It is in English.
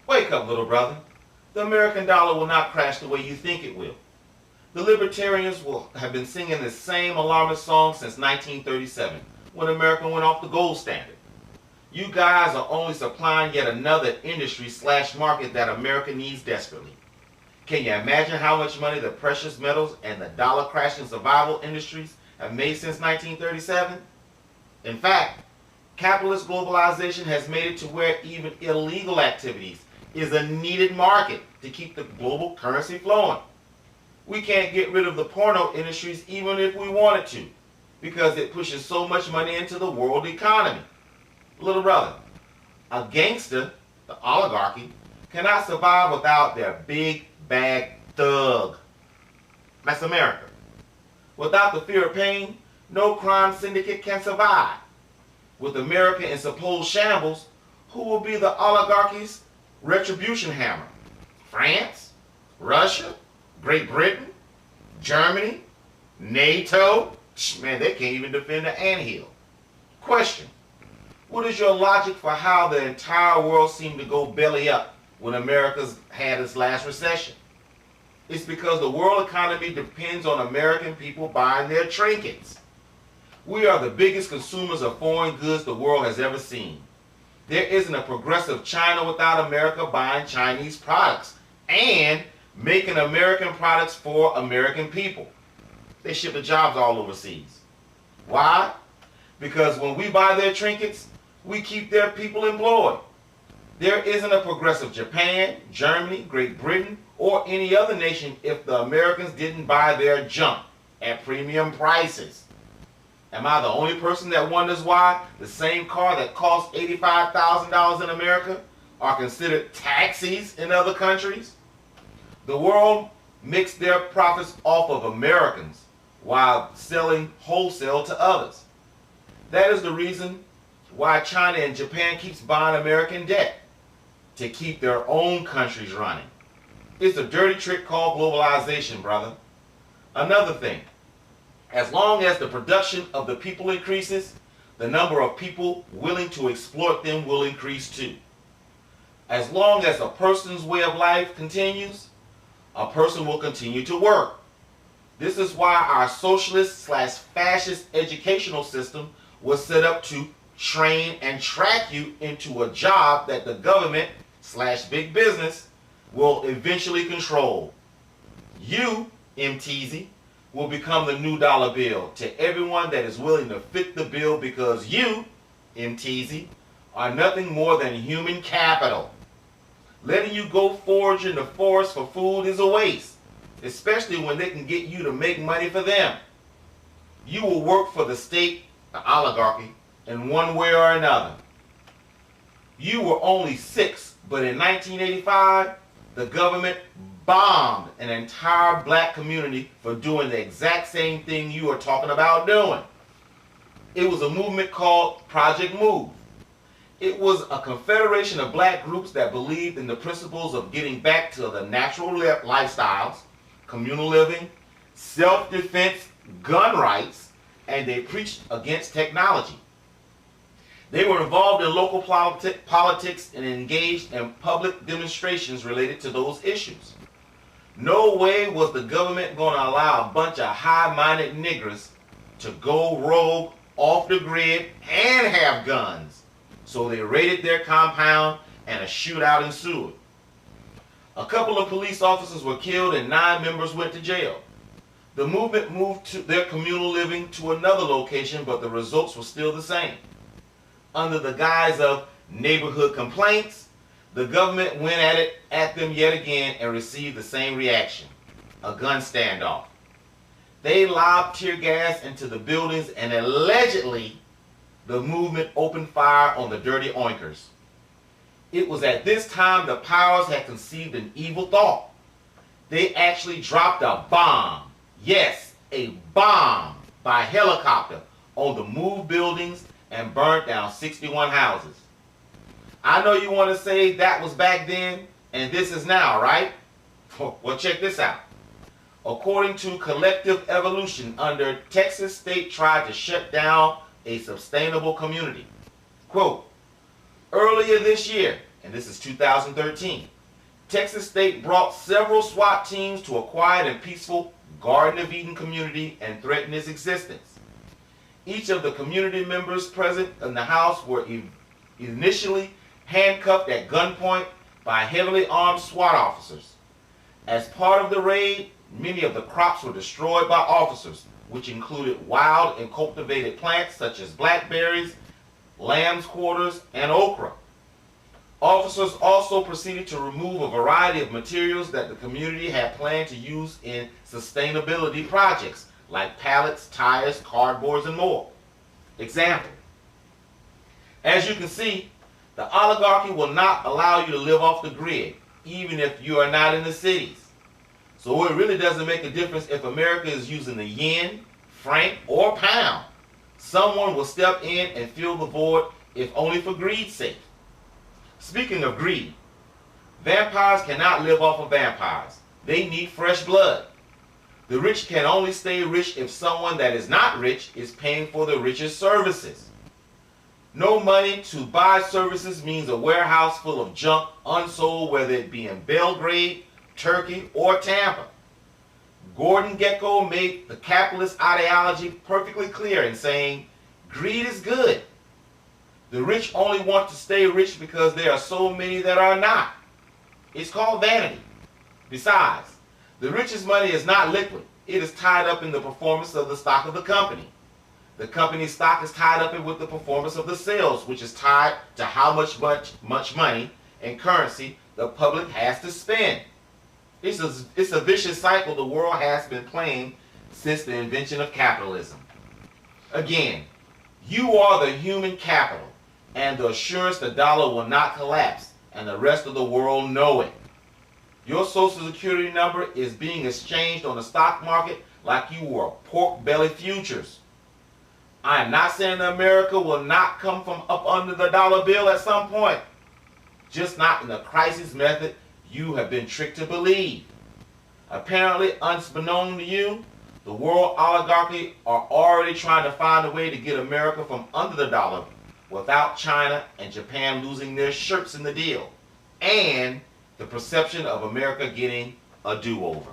Wake up, little brother. The American dollar will not crash the way you think it will. The libertarians will have been singing the same alarmist song since 1937, when America went off the gold standard. You guys are only supplying yet another industry/market that America needs desperately. Can you imagine how much money the precious metals and the dollar crashing survival industries have made since 1937? In fact, capitalist globalization has made it to where even illegal activities is a needed market to keep the global currency flowing. We can't get rid of the porno industries even if we wanted to, because it pushes so much money into the world economy. Little brother, a gangster, the oligarchy, cannot survive without their big bag thug. That's America. Without the fear of pain, no crime syndicate can survive. With America in supposed shambles, who will be the oligarchy's retribution hammer? France? Russia? Great Britain? Germany? NATO? Man, they can't even defend the anthill. Question: what is your logic for how the entire world seemed to go belly up when America's had its last recession? It's because the world economy depends on American people buying their trinkets. We are the biggest consumers of foreign goods the world has ever seen. There isn't a progressive China without America buying Chinese products and making American products for American people. They ship the jobs all overseas. Why? Because when we buy their trinkets, we keep their people employed. There isn't a progressive Japan, Germany, Great Britain, or any other nation if the Americans didn't buy their junk at premium prices. Am I the only person that wonders why the same car that costs $85,000 in America are considered taxis in other countries? The world makes their profits off of Americans while selling wholesale to others. That is the reason why China and Japan keeps buying American debt, to keep their own countries running. It's a dirty trick called globalization, brother. Another thing, as long as the production of the people increases, the number of people willing to exploit them will increase too. As long as a person's way of life continues, a person will continue to work. This is why our socialist/fascist educational system was set up to train and track you into a job that the government/big business will eventually control. You, MTZ, will become the new dollar bill to everyone that is willing to fit the bill, because you, MTZ, are nothing more than human capital. Letting you go forage in the forest for food is a waste, especially when they can get you to make money for them. You will work for the state, the oligarchy, in one way or another. You were only 6, but in 1985, the government bombed an entire black community for doing the exact same thing you are talking about doing. It was a movement called Project Move. It was a confederation of black groups that believed in the principles of getting back to the natural lifestyles, communal living, self-defense, gun rights, and they preached against technology. They were involved in local politics and engaged in public demonstrations related to those issues. No way was the government going to allow a bunch of high-minded niggers to go rogue, off the grid, and have guns. So they raided their compound and a shootout ensued. A couple of police officers were killed and 9 members went to jail. The movement moved to their communal living to another location, but the results were still the same. Under the guise of neighborhood complaints, the government went at them yet again and received the same reaction, a gun standoff. They lobbed tear gas into the buildings, and allegedly the movement opened fire on the dirty oinkers. It was at this time the powers had conceived an evil thought. They actually dropped a bomb, yes, a bomb by helicopter on the moved buildings and burnt down 61 houses. I know you want to say that was back then and this is now, right? Well, check this out. According to collective evolution, under Texas state tried to shut down a sustainable community. Quote, earlier this year, and this is 2013, Texas State brought several SWAT teams to a quiet and peaceful Garden of Eden community and threatened its existence. Each of the community members present in the house were initially handcuffed at gunpoint by heavily armed SWAT officers. As part of the raid, many of the crops were destroyed by officers, which included wild and cultivated plants such as blackberries, lamb's quarters, and okra. Officers also proceeded to remove a variety of materials that the community had planned to use in sustainability projects, like pallets, tires, cardboards, and more. Example: as you can see, the oligarchy will not allow you to live off the grid, even if you are not in the cities. So it really doesn't make a difference if America is using the yen, franc, or pound. Someone will step in and fill the void, if only for greed's sake. Speaking of greed, vampires cannot live off of vampires. They need fresh blood. The rich can only stay rich if someone that is not rich is paying for the rich's services. No money to buy services means a warehouse full of junk unsold, whether it be in Belgrade, Turkey, or Tampa. Gordon Gekko made the capitalist ideology perfectly clear in saying, greed is good. The rich only want to stay rich because there are so many that are not. It's called vanity. Besides, the rich's money is not liquid. It is tied up in the performance of the stock of the company. The company's stock is tied up with the performance of the sales, which is tied to how much money and currency the public has to spend. It's a vicious cycle the world has been playing since the invention of capitalism. Again, you are the human capital and the assurance the dollar will not collapse, and the rest of the world know it. Your social security number is being exchanged on the stock market like you were pork belly futures. I am not saying that America will not come from up under the dollar bill at some point, just not in the crisis method you have been tricked to believe. Apparently, unbeknown to you, the world oligarchy are already trying to find a way to get America from under the dollar without China and Japan losing their shirts in the deal, and the perception of America getting a do-over.